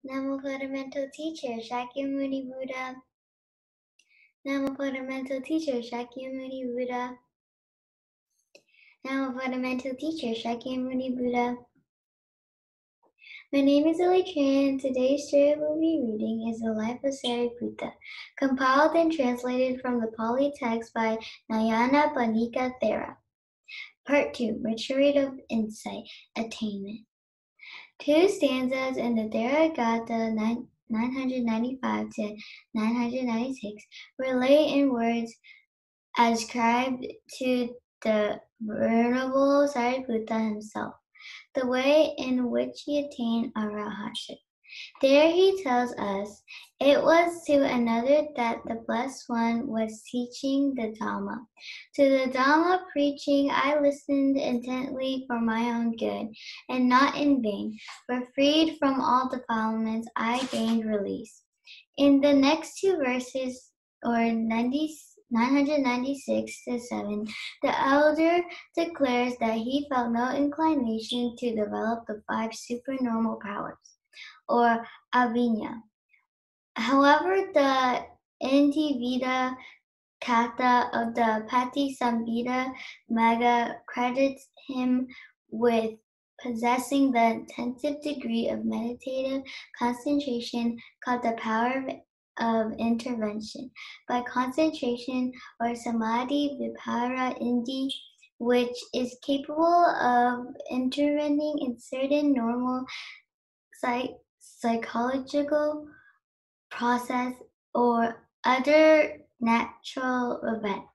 Namo Fundamental Teacher Shakyamuni Buddha. Namo Fundamental Teacher Shakyamuni Buddha. Namo Fundamental Teacher Shakyamuni Buddha. My name is Tran. Today's story we'll be reading is The Life of Sariputta, compiled and translated from the Pali text by Nayana Panika Thera. Part 2, Retreat of Insight, Attainment. Two stanzas in the Theragatha 995 to 996 relate in words ascribed to the Venerable Sariputta himself, the way in which he attained arahatship. There he tells us, it was to another that the Blessed One was teaching the Dhamma. To the Dhamma preaching I listened intently for my own good, and not in vain, for freed from all defilements I gained release. In the next two verses, or 996 to 7, the elder declares that he felt no inclination to develop the 5 supernormal powers, or avinya. However, the Individa Katha of the Patisambhida Magga credits him with possessing the intensive degree of meditative concentration called the power of intervention by concentration, or samadhi vipara indi, which is capable of intervening in certain normal psychological process or other natural events.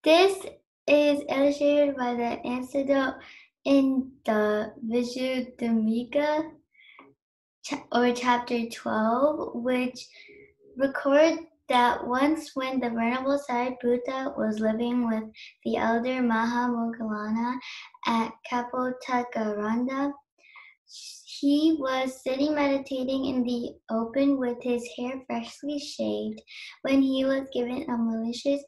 This is illustrated by the anecdote in the Visuddhimagga, or chapter 12, which records that once when the Venerable Sariputta was living with the elder Mahamoggallana at Kapotaggaranda, he was sitting meditating in the open with his hair freshly shaved when he was given a malicious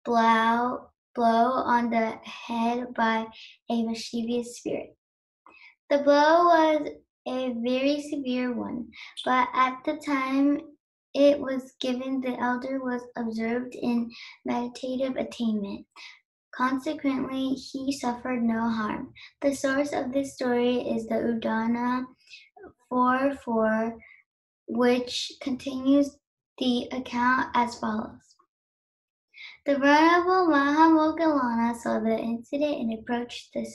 blow on the head by a mischievous spirit. The blow was a very severe one, but at the time it was given, the elder was observed in meditative attainment. Consequently, he suffered no harm. The source of this story is the Udana 4:4, which continues the account as follows. The Venerable Mahamoggallana saw the incident and approached the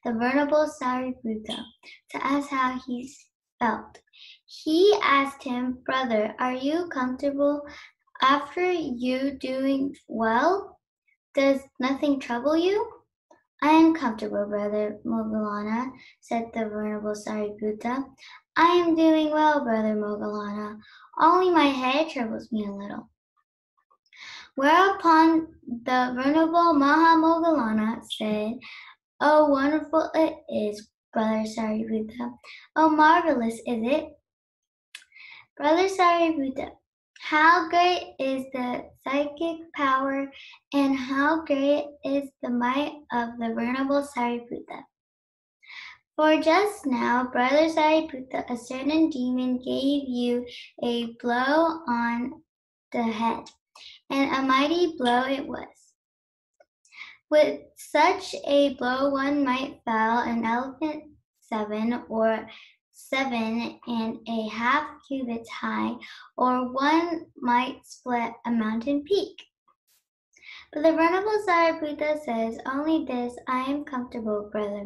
Venerable Sariputta to ask how he felt. He asked him, "Brother, are you comfortable after you doing well? Does nothing trouble you?" "I am comfortable, Brother Moggallana," said the Venerable Sariputta. "I am doing well, Brother Moggallana. Only my head troubles me a little." Whereupon the Venerable Mahamoggallana said, "Oh, wonderful it is, Brother Sariputta. Oh, marvelous is it, Brother Sariputta. How great is the psychic power, and how great is the might of the Venerable Sariputta. For just now, Brother Sariputta, a certain demon gave you a blow on the head, and a mighty blow it was. With such a blow one might fell an elephant 7.5 cubits high, or one might split a mountain peak. But the Venerable Sariputta says, "Only this, I am comfortable, Brother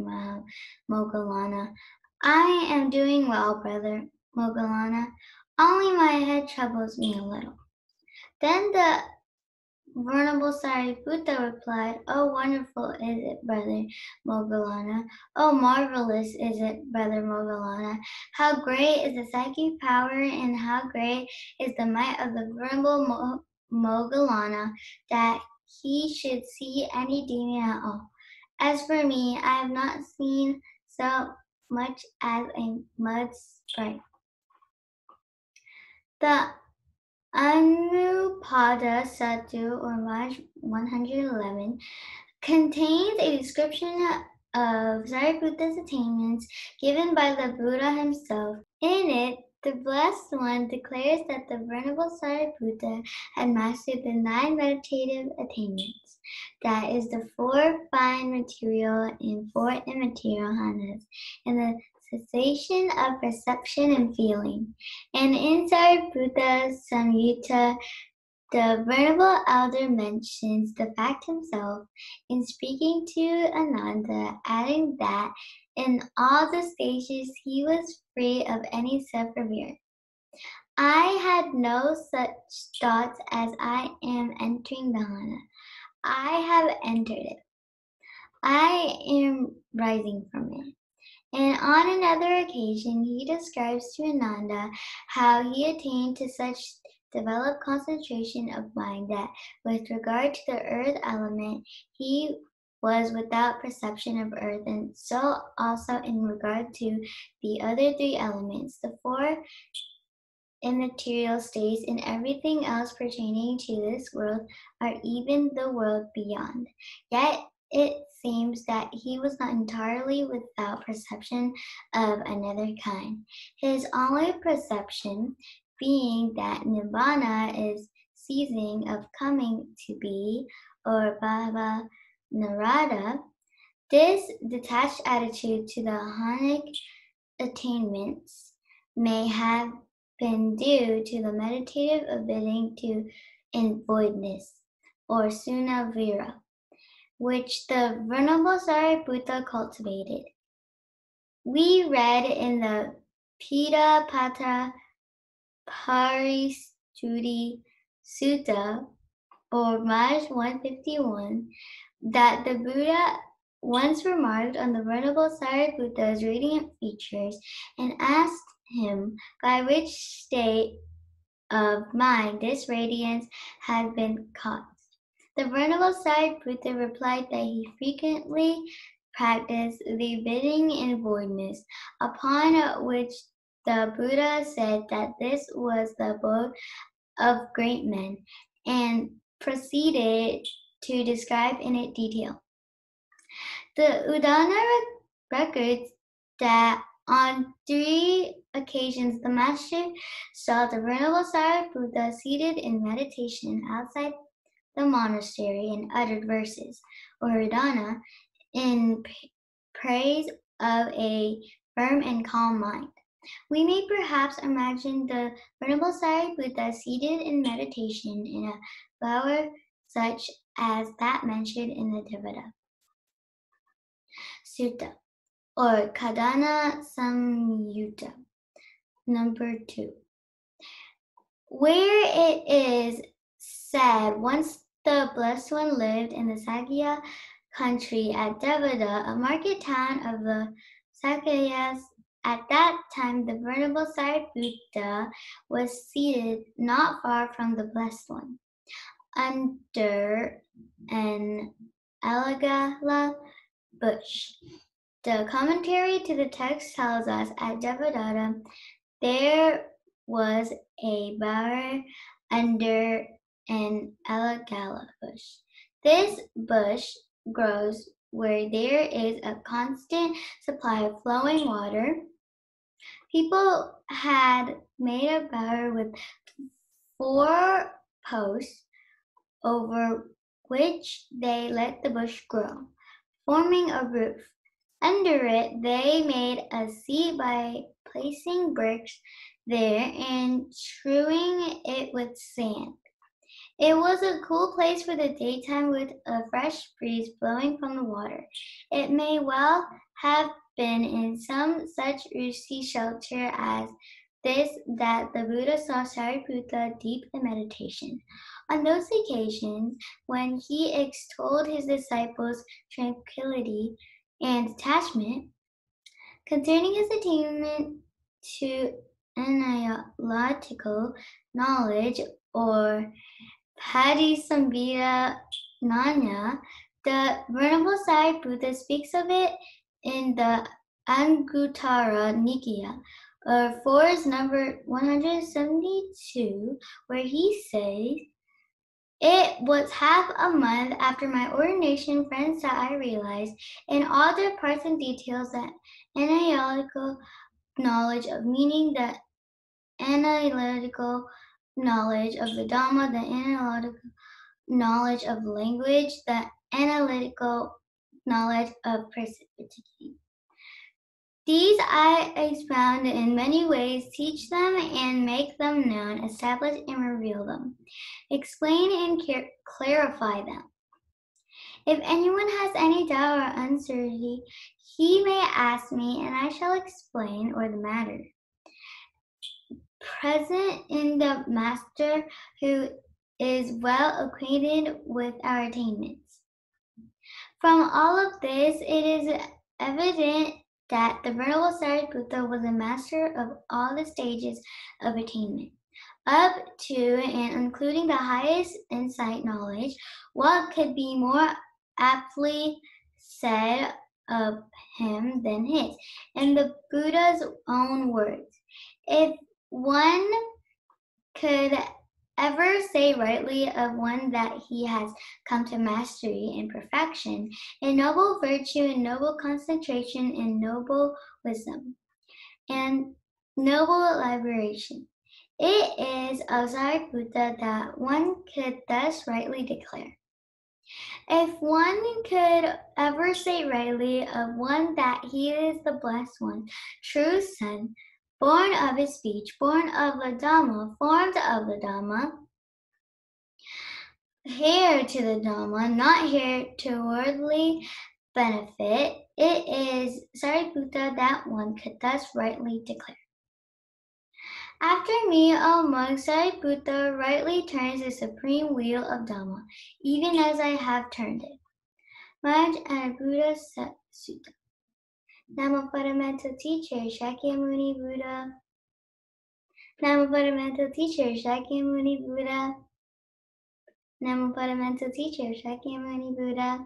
Moggallana. I am doing well, Brother Moggallana. Only my head troubles me a little." Then the Venerable Sariputta replied, "Oh, wonderful is it, Brother Moggallana. Oh, marvelous is it, Brother Moggallana. How great is the psychic power, and how great is the might of the Venerable Moggallana, that he should see any demon at all. As for me, I have not seen so much as a mud sprite." The Anupada Satu, or Maj 111, contains a description of Sariputta's attainments given by the Buddha himself. In it, the Blessed One declares that the Venerable Sariputta had mastered the 9 meditative attainments. That is the 4 fine material and 4 immaterial jhanas, and the cessation of perception and feeling. And in Sariputta Samyutta, the Venerable Elder mentions the fact himself in speaking to Ananda, adding that in all the stages he was free of any self-reverence. I had no such thoughts as I am entering the jhana. I have entered it. I am rising from it. And on another occasion, he describes to Ananda how he attained to such developed concentration of mind that with regard to the earth element, he was without perception of earth, and so also in regard to the other 3 elements, the 4 immaterial states, and everything else pertaining to this world, or even the world beyond. Yet it seems that he was not entirely without perception of another kind. His only perception being that Nibbana is ceasing of coming to be, or Bhava Narada. This detached attitude to the jhanic attainments may have been due to the meditative aviding to in voidness, or Suna Vira, which the Venerable Sariputta cultivated. We read in the Pita Pata Paristuti Sutta, or Maj 151, that the Buddha once remarked on the Venerable Sariputta's radiant features and asked him by which state of mind this radiance had been caused. The Venerable Sariputta replied that he frequently practiced the bidding in voidness, upon which the Buddha said that this was the abode of great men, and proceeded to describe in it detail. The Udana records that on 3 occasions the master saw the Venerable Sariputta seated in meditation outside the monastery and uttered verses, or Udana, in praise of a firm and calm mind. We may perhaps imagine the Venerable Sariputta seated in meditation in a bower such as that mentioned in the Devada Sutta, or Kadana Samyutta, number 2, where it is said once the Blessed One lived in the Sakya country at Devada, a market town of the Sakyas. At that time, the Venerable Sariputta was seated not far from the Blessed One, under an alagala bush. The commentary to the text tells us at Devadatta there was a bower under an alagala bush. This bush grows where there is a constant supply of flowing water. People had made a bower with 4 posts over which they let the bush grow, forming a roof. Under it, they made a seat by placing bricks there and strewing it with sand. It was a cool place for the daytime with a fresh breeze blowing from the water. It may well have been in some such rootsy shelter as this that the Buddha saw Sariputta deep in meditation. On those occasions when he extolled his disciples' tranquility and detachment, concerning his attainment to analytical knowledge, or Padisambhira Nanya, the Venerable Sariputta speaks of it in the Anguttara Nikaya, or 4's number 172, where he says, It was half a month after my ordination, friends, that I realized in all the parts and details that analytical knowledge of meaning, the analytical knowledge of the Dhamma, the analytical knowledge of language, the analytical knowledge of perspective. These I expound in many ways, teach them and make them known, establish and reveal them, explain and clarify them. If anyone has any doubt or uncertainty, he may ask me, and I shall explain or the matter. Present in the Master who is well acquainted with our attainments. From all of this, it is evident that the Venerable Sariputta was a master of all the stages of attainment, up to and including the highest insight knowledge. What could be more aptly said of him than his? In the Buddha's own words, if one could ever say rightly of one that he has come to mastery and perfection, in noble virtue, in noble concentration, in noble wisdom, and noble liberation, it is of Sariputta that one could thus rightly declare. If one could ever say rightly of one that he is the blessed one, true son, born of his speech, born of the Dhamma, formed of the Dhamma, heir to the Dhamma, not heir to worldly benefit, it is Sariputta that one could thus rightly declare. After me, O monk, Sariputta rightly turns the supreme wheel of Dhamma, even as I have turned it. Maharaj and Buddha Sutta. Nama fundamental teacher, Shakyamuni Buddha. Nama fundamental teacher, Shakyamuni Buddha. Nama fundamental teacher, Shakyamuni Buddha.